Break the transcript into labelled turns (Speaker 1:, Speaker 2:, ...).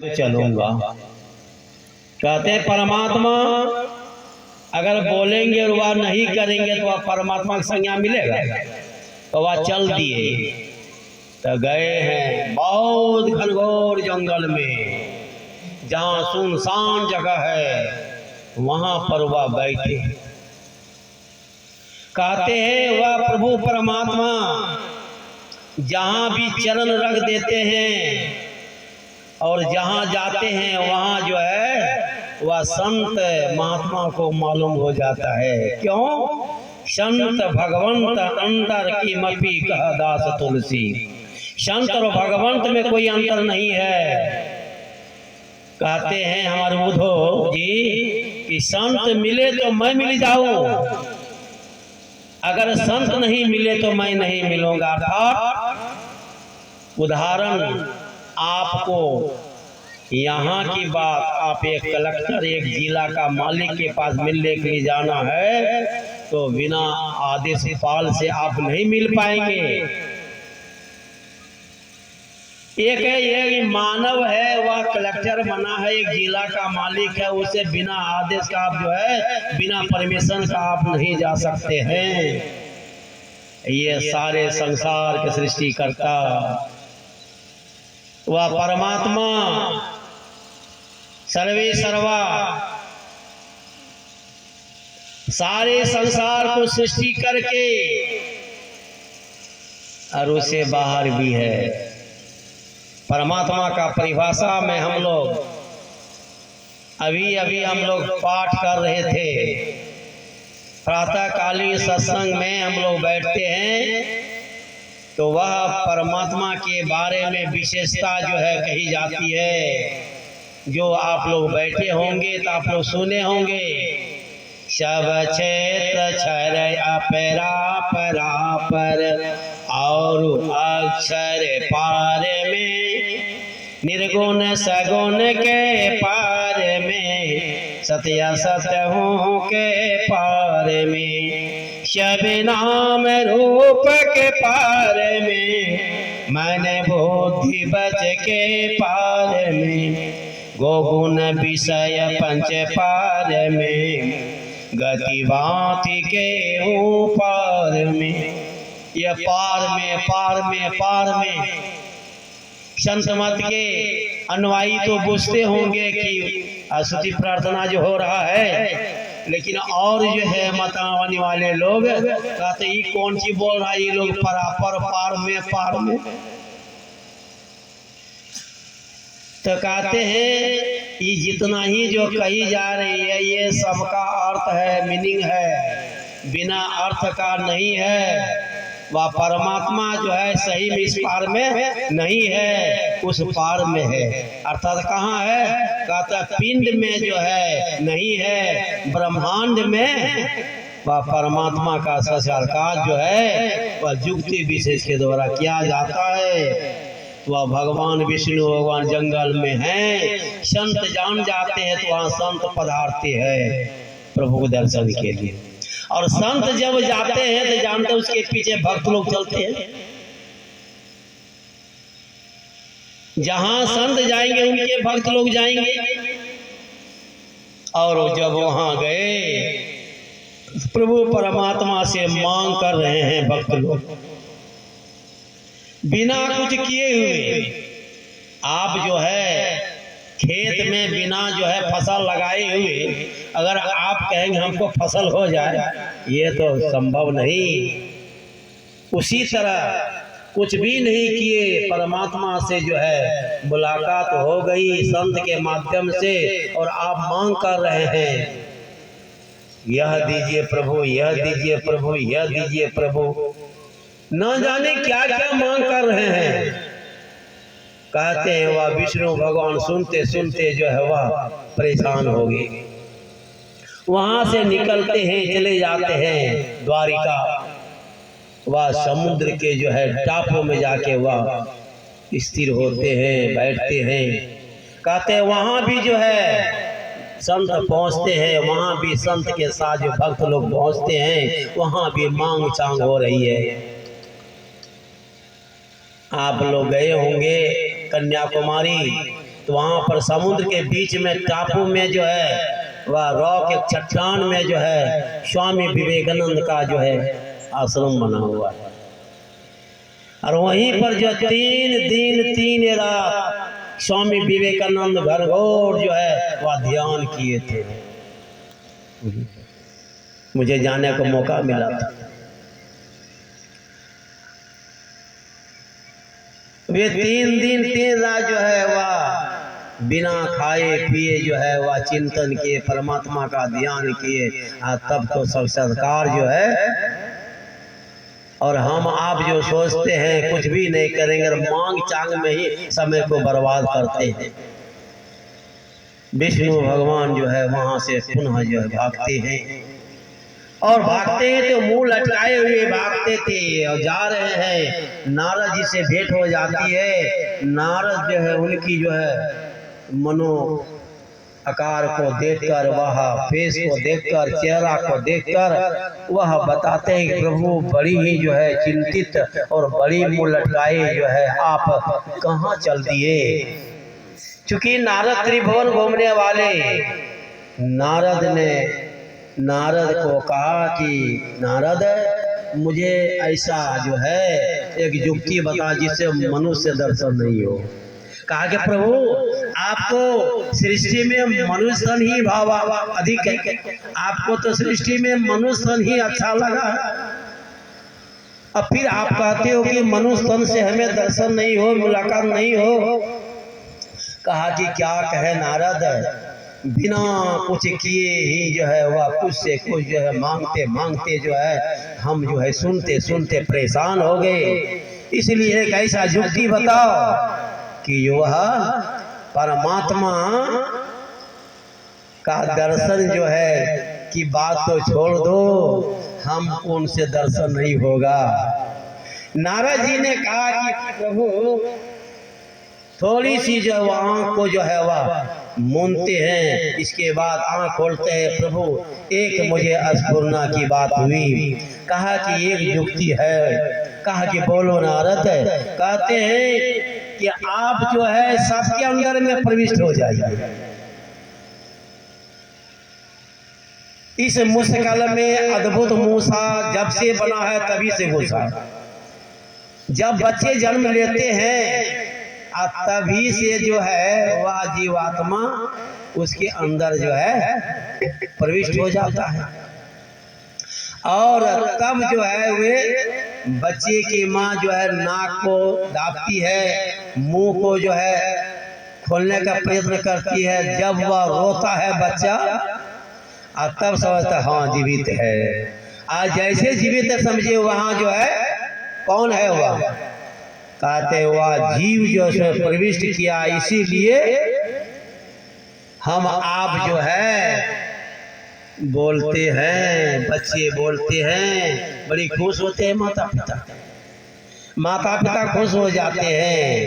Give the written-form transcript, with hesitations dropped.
Speaker 1: तो चलूंगा। कहते हैं परमात्मा अगर बोलेंगे और वह नहीं करेंगे तो वह परमात्मा की संज्ञा मिलेगा। तो वह चल दिए, तो गए हैं बहुत घनघोर जंगल में, जहाँ सुनसान जगह है वहां पर वह बैठे। कहते हैं वह प्रभु परमात्मा जहाँ भी चरण रख देते हैं और जहाँ जाते हैं वहाँ जो है वह संत महात्मा को मालूम हो जाता है। क्यों? संत भगवंत अंतर की मपी कह दास तुलसी। संत और भगवंत में कोई अंतर नहीं है। कहते हैं हमारे बुधो जी कि संत मिले तो मैं मिल जाऊं, अगर संत नहीं मिले तो मैं नहीं मिलूंगा। अर्थात उदाहरण आपको यहाँ की बात, आप एक कलेक्टर एक जिला का मालिक के पास मिलने के लिए जाना है तो बिना आदेश पाल से आप नहीं मिल पाएंगे। एक है ये मानव है, वह कलेक्टर बना है, एक जिला का मालिक है, उसे बिना आदेश का आप जो है बिना परमिशन का आप नहीं जा सकते हैं। ये सारे संसार के सृष्टि करता वह परमात्मा सर्वे सर्वा सारे संसार को सृष्टि करके और उसे बाहर भी है। परमात्मा का परिभाषा में हम लोग अभी हम लोग पाठ कर रहे थे। प्रातःकालीन सत्संग में हम लोग बैठते हैं तो वह परमात्मा के बारे में विशेषता जो है कही जाती है, जो आप लोग बैठे होंगे तो आप लोग सुने होंगे। सब क्षेत्र क्षर अपरा परापर और अक्षर पार में, निर्गुण सगुण के पार में, सत्य सत्यों के पार में, सब नाम रूप के पार में, मन बुद्धि बच के पार में, गोगुण विषय पंच पार में, गति भांति के ऊपर में। यह पार में पार में पार में संत मत के अनुयायी तो बुझते होंगे कि स्तुति प्रार्थना जो हो रहा है, लेकिन और जो है मतवाने वाले लोग कहते ही कौन सी बोल रहा है ये लोग परापर पार में पार में। तो कहते हैं ये जितना ही जो कही जा रही है ये सबका अर्थ है, मीनिंग है, बिना अर्थ का नहीं है। वह परमात्मा जो है सही में इस पार में नहीं है, उस पार में है। अर्थात कहाँ है? कहता पिंड में जो है नहीं है, ब्रह्मांड में वह परमात्मा का साक्षात्कार जो है वह युक्ति विशेष के द्वारा किया जाता है। वह भगवान विष्णु भगवान जंगल में हैं, संत जान जाते हैं तो वहाँ संत पधारते हैं प्रभु दर्शन के लिए। और संत जब जाते हैं तो जानते उसके पीछे भक्त लोग चलते हैं। जहां संत जाएंगे उनके भक्त लोग जाएंगे। और जब वहां गए प्रभु परमात्मा से मांग कर रहे हैं भक्त लोग, बिना कुछ किए हुए। आप जो है खेत में बिना जो है फसल लगाए हुए अगर आप कहेंगे हमको फसल हो जाए, ये तो संभव नहीं। उसी तरह कुछ भी नहीं किए, परमात्मा से जो है मुलाकात हो गई संत के माध्यम से, और आप मांग कर रहे हैं यह दीजिए प्रभु, यह दीजिए प्रभु, यह दीजिए प्रभु। न जाने क्या क्या मांग कर रहे हैं। कहते हैं वह विष्णु भगवान सुनते सुनते जो है वह परेशान हो गए। वहां से निकलते हैं, चले जाते हैं द्वारिका। वह समुद्र के जो है टापू में जाके वह स्थिर होते हैं, बैठते हैं। कहते हैं वहां भी जो है संत पहुंचते हैं, वहां भी संत के साथ जो भक्त लोग पहुंचते हैं, वहां भी मांग चांग हो रही है। आप लोग गए होंगे कन्याकुमारी, तो वहाँ पर समुद्र के बीच में टापू में जो है वह रॉक एक चट्टान में जो है स्वामी विवेकानंद का जो है आश्रम बना हुआ है। और वहीं पर जो 3 दिन 3 रात स्वामी विवेकानंद घरघोर जो है वह ध्यान किए थे। मुझे जाने का मौका मिला था। वे 3 दिन 3 रात जो है वह बिना खाए पिए जो है वह चिंतन किए, परमात्मा का ध्यान किए। तब तो साक्षात्कार जो है। और हम आप जो सोचते हैं कुछ भी नहीं करेंगे और मांग चांग में ही समय को बर्बाद करते हैं। विष्णु भगवान जो है वहां से पुनः जो है भागते हैं और भागते हैं तो मुंह लटकाए हुए भागते थे और जा रहे हैं। नारद जी से भेंट हो जाती है। नारद जो है उनकी जो है मनो आकार को देखकर, वह फेस को देखकर, चेहरा को देखकर वह बताते हैं कि प्रभु बड़ी ही जो है चिंतित और बड़ी मुंह लटकाए जो है आप कहाँ चल दिए। चूंकि नारद त्रिभुवन घूमने वाले, नारद को कहा कि नारद मुझे ऐसा जो है एक युक्ति बता जिससे मनुष्य दर्शन नहीं हो। कहा कि प्रभु आपको सृष्टि में मनुष्य तन ही भाव अधिक है, आपको तो सृष्टि में मनुष्य तन ही अच्छा लगा है। अब फिर आप कहते हो कि मनुष्य तन से हमें दर्शन नहीं हो, मुलाकात नहीं हो। कहा कि क्या कहे नारद, बिना कुछ किए ही जो है वह कुछ से कुछ जो है मांगते मांगते जो है हम जो है सुनते सुनते परेशान हो गए। इसलिए एक ऐसा युक्ति बताओ कि वह परमात्मा का दर्शन जो है कि बात तो छोड़ दो, हमको उनसे दर्शन नहीं होगा। नारद जी ने कहा कि प्रभु थोड़ी सी जो आँख को जो है वह मूंदते हैं, इसके बाद आँख खोलते हैं। प्रभु एक मुझे स्फुरना की बात हुई। कहा कि एक युक्ति है। कहा कि बोलो नारद। कहते हैं कि आप जो है सबके अंदर में प्रविष्ट हो जाइए। इस मुश्किल में अद्भुत मूसा जब से बना है तभी से घुसा। जब बच्चे जन्म लेते हैं तभी से जो है वह जीवात्मा उसके अंदर जो है प्रविष्ट हो जाता है। और तब जो है वे बच्चे की माँ जो है नाक को दाबती है, मुंह को जो है खोलने का प्रयत्न करती है। जब वह रोता है बच्चा तब समझता हाँ जीवित है। आज जैसे जीवित है समझे वहाँ जो है कौन है वह। कहते हुआ जीव जो उसमें प्रविष्ट किया, इसीलिए हम आप जो है बोलते हैं, बच्चे बोलते हैं, बड़ी खुश होते हैं। माता पिता खुश हो जाते हैं।